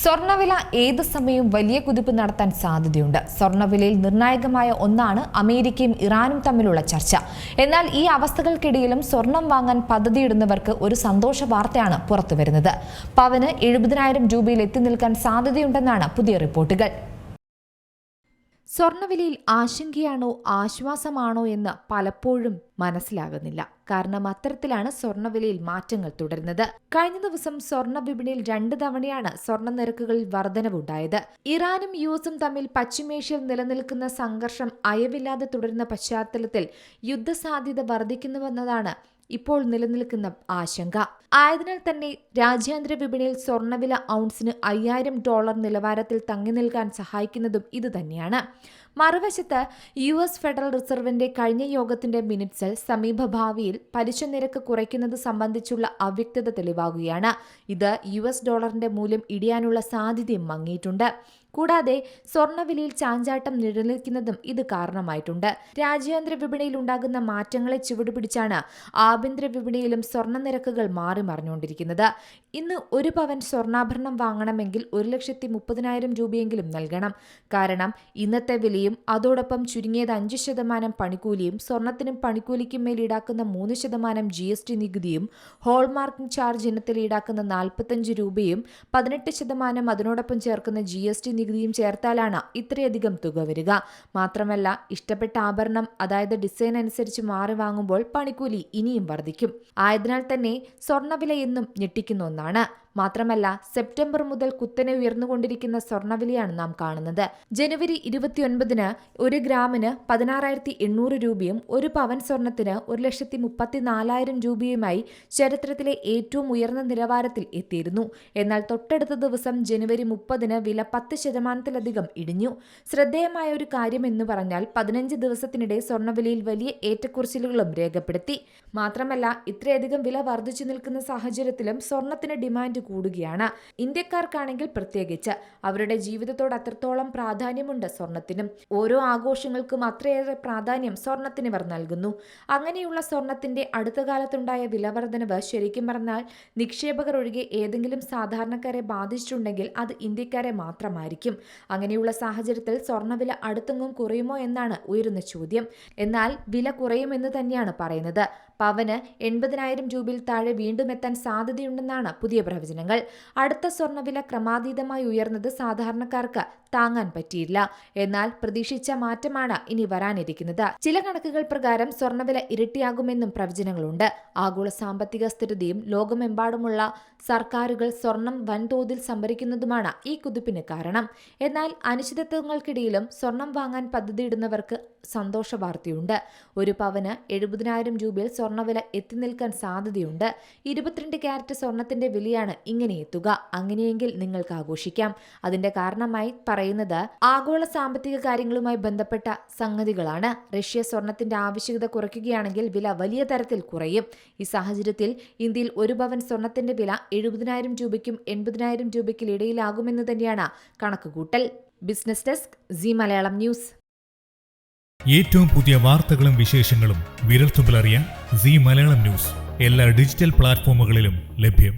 സ്വർണ്ണവില ഏത് സമയവും വലിയ കുതിപ്പ് നടത്താൻ സാധ്യതയുണ്ട്. സ്വർണ്ണവിലയിൽ നിർണായകമായ ഒന്നാണ് അമേരിക്കയും ഇറാനും തമ്മിലുള്ള ചർച്ച. എന്നാൽ ഈ അവസ്ഥകൾക്കിടയിലും സ്വർണം വാങ്ങാൻ പദ്ധതിയിടുന്നവർക്ക് ഒരു സന്തോഷ വാർത്തയാണ് പുറത്തുവരുന്നത്. പവന് 70,000 രൂപയിൽ എത്തി നിൽക്കാൻ സാധ്യതയുണ്ടെന്നാണ് പുതിയ റിപ്പോർട്ടുകൾ. സ്വർണ്ണവിലയിൽ ആശങ്കയാണോ ആശ്വാസമാണോ എന്ന് പലപ്പോഴും മനസ്സിലാകുന്നില്ല. കാരണം അത്തരത്തിലാണ് സ്വർണ്ണവിലയിൽ മാറ്റങ്ങൾ തുടരുന്നത്. കഴിഞ്ഞ ദിവസം സ്വർണ്ണ വിപണിയിൽ 2 തവണയാണ് സ്വർണ്ണ നിരക്കുകളിൽ വർധനവുണ്ടായത്. ഇറാനും യുഎസും തമ്മിൽ പശ്ചിമേഷ്യയിൽ നിലനിൽക്കുന്ന സംഘർഷം അയവില്ലാതെ തുടരുന്ന പശ്ചാത്തലത്തിൽ യുദ്ധസാധ്യത വർദ്ധിക്കുന്നുവെന്നതാണ് ഇപ്പോൾ നിലനിൽക്കുന്ന ആശങ്ക. ആയതിനാൽ തന്നെ രാജ്യാന്തര വിപണിയിൽ സ്വർണ്ണവില ഔൺസിന് $5,000 നിലവാരത്തിൽ തങ്ങി നിൽക്കാൻ സഹായിക്കുന്നതും ഇതുതന്നെയാണ്. മറുവശത്ത് US ഫെഡറൽ റിസർവിന്റെ കഴിഞ്ഞ യോഗത്തിന്റെ മിനിറ്റ്സിൽ സമീപഭാവിയിൽ പലിശ നിരക്ക് കുറയ്ക്കുന്നത് സംബന്ധിച്ചുള്ള അവ്യക്തത തെളിവാകുകയാണ്. ഇത് US ഡോളറിന്റെ മൂല്യം ഇടിയാനുള്ള സാധ്യതയും മങ്ങിയിട്ടുണ്ട്. കൂടാതെ സ്വർണ്ണവിലയിൽ ചാഞ്ചാട്ടം നിഴലിക്കുന്നതും ഇത് കാരണമായിട്ടുണ്ട്. രാജ്യാന്തര വിപണിയിൽ ഉണ്ടാകുന്ന മാറ്റങ്ങളെ ചുവടുപിടിച്ചാണ് ആഭ്യന്തര വിപണിയിലും സ്വർണ്ണ നിരക്കുകൾ മാറി മറിഞ്ഞുകൊണ്ടിരിക്കുന്നത്. ഇന്ന് 1 പവൻ സ്വർണ്ണാഭരണം വാങ്ങണമെങ്കിൽ 1,30,000 രൂപയെങ്കിലും നൽകണം. കാരണം ഇന്നത്തെ വിലയും അതോടൊപ്പം ചുരുങ്ങിയത് 5% പണിക്കൂലിയും സ്വർണത്തിനും പണിക്കൂലിക്കും മേൽ ഈടാക്കുന്ന 3% GST നികുതിയും ഹോൾമാർക്കിംഗ് ചാർജ് ഇനത്തിൽ ഈടാക്കുന്ന 45 രൂപയും 18% അതിനോടൊപ്പം ചേർക്കുന്ന GST നികുതിയും ചേർത്താലാണ് ഇത്രയധികം തുക വരിക. മാത്രമല്ല ഇഷ്ടപ്പെട്ട ആഭരണം അതായത് ഡിസൈൻ അനുസരിച്ച് മാറി വാങ്ങുമ്പോൾ പണിക്കൂലി ഇനിയും വർദ്ധിക്കും. ആയതിനാൽ തന്നെ സ്വർണ്ണവില എന്നും ഞെട്ടിക്കുന്ന ഒന്നാണ്. മാത്രമല്ല സെപ്റ്റംബർ മുതൽ കുത്തനെ ഉയർന്നുകൊണ്ടിരിക്കുന്ന സ്വർണ്ണവിലയാണ് നാം കാണുന്നത്. ജനുവരി 29-ന് 1 ഗ്രാമിന് 16,800 രൂപയും 1 പവൻ സ്വർണത്തിന് 1,34,000 രൂപയുമായി ചരിത്രത്തിലെ ഏറ്റവും ഉയർന്ന നിലവാരത്തിൽ എത്തിയിരുന്നു. എന്നാൽ തൊട്ടടുത്ത ദിവസം ജനുവരി 30-ന് വില 10%-ലധികം ഇടിഞ്ഞു. ശ്രദ്ധേയമായ ഒരു കാര്യം എന്ന് പറഞ്ഞാൽ 15 ദിവസത്തിനിടെ സ്വർണ്ണവിലയിൽ വലിയ ഏറ്റക്കുറച്ചിലുകളും രേഖപ്പെടുത്തി. മാത്രമല്ല ഇത്രയധികം വില വർദ്ധിച്ചു നിൽക്കുന്ന സാഹചര്യത്തിലും സ്വർണത്തിന് ഡിമാൻഡ് കൂടുകയാണ്. ഇന്ത്യക്കാർക്കാണെങ്കിൽ പ്രത്യേകിച്ച് അവരുടെ ജീവിതത്തോട് അത്രത്തോളം പ്രാധാന്യമുണ്ട് സ്വർണത്തിനും. ഓരോ ആഘോഷങ്ങൾക്കും അത്രയേറെ പ്രാധാന്യം സ്വർണത്തിന് ഇവർ നൽകുന്നു. അങ്ങനെയുള്ള സ്വർണത്തിന്റെ അടുത്ത കാലത്തുണ്ടായ വിലവർധനവ് ശരിക്കും പറഞ്ഞാൽ നിക്ഷേപകർ ഒഴികെ ഏതെങ്കിലും സാധാരണക്കാരെ ബാധിച്ചിട്ടുണ്ടെങ്കിൽ അത് ഇന്ത്യക്കാരെ മാത്രമായിരിക്കും. അങ്ങനെയുള്ള സാഹചര്യത്തിൽ സ്വർണ്ണവില അടുത്തെങ്ങും കുറയുമോ എന്നാണ് ഉയരുന്ന ചോദ്യം. എന്നാൽ വില കുറയുമെന്ന് തന്നെയാണ് പറയുന്നത്. പവന് 80,000 രൂപയിൽ താഴെ വീണ്ടും എത്താൻ സാധ്യതയുണ്ടെന്നാണ് പുതിയ പ്രവചനങ്ങൾ. അടുത്ത സ്വർണ്ണവില ക്രമാതീതമായി ഉയർന്നത് സാധാരണക്കാർക്ക് താങ്ങാൻ പറ്റിയില്ല. എന്നാൽ പ്രതീക്ഷിച്ച മാറ്റമാണ് ഇനി വരാനിരിക്കുന്നത്. ചില കണക്കുകൾ പ്രകാരം സ്വർണ്ണവില ഇരട്ടിയാകുമെന്നും പ്രവചനങ്ങളുണ്ട്. ആഗോള സാമ്പത്തിക സ്ഥിരതയും ലോകമെമ്പാടുമുള്ള സർക്കാരുകൾ സ്വർണം വൻതോതിൽ സംഭരിക്കുന്നതുമാണ് ഈ കുതിപ്പിന് കാരണം. എന്നാൽ അനിശ്ചിതത്വങ്ങൾക്കിടയിലും സ്വർണം വാങ്ങാൻ പദ്ധതിയിടുന്നവർക്ക് സന്തോഷ വാർത്തയുണ്ട്. 1 പവന് 70,000 രൂപയിൽ സ്വർണ്ണവില എത്തി നിൽക്കാൻ സാധ്യതയുണ്ട്. 22 ക്യാരറ്റ് സ്വർണത്തിന്റെ വിലയാണ് ഇങ്ങനെ എത്തുക. അങ്ങനെയെങ്കിൽ നിങ്ങൾക്ക് ആഘോഷിക്കാം. അതിന്റെ കാരണമായി പറയുന്നത് ആഗോള സാമ്പത്തിക കാര്യങ്ങളുമായി ബന്ധപ്പെട്ട സംഗതികളാണ്. റഷ്യ സ്വർണത്തിന്റെ ആവശ്യകത കുറയ്ക്കുകയാണെങ്കിൽ വില വലിയ തരത്തിൽ കുറയും. ഈ സാഹചര്യത്തിൽ ഇന്ത്യയിൽ 1 പവൻ സ്വർണത്തിന്റെ വില 70,000 രൂപയ്ക്കും 80,000 രൂപയ്ക്കും ഇടയിലാകുമെന്ന് തന്നെയാണ് കണക്കുകൂട്ടൽ. Business desk Zee Malayalam news. ഏറ്റവും പുതിയ വാർത്തകളും വിശേഷങ്ങളും വിരൽത്തുമ്പിലറിയാൻ സീ മലയാളം ന്യൂസ് എല്ലാ ഡിജിറ്റൽ പ്ലാറ്റ്ഫോമുകളിലും ലഭ്യം.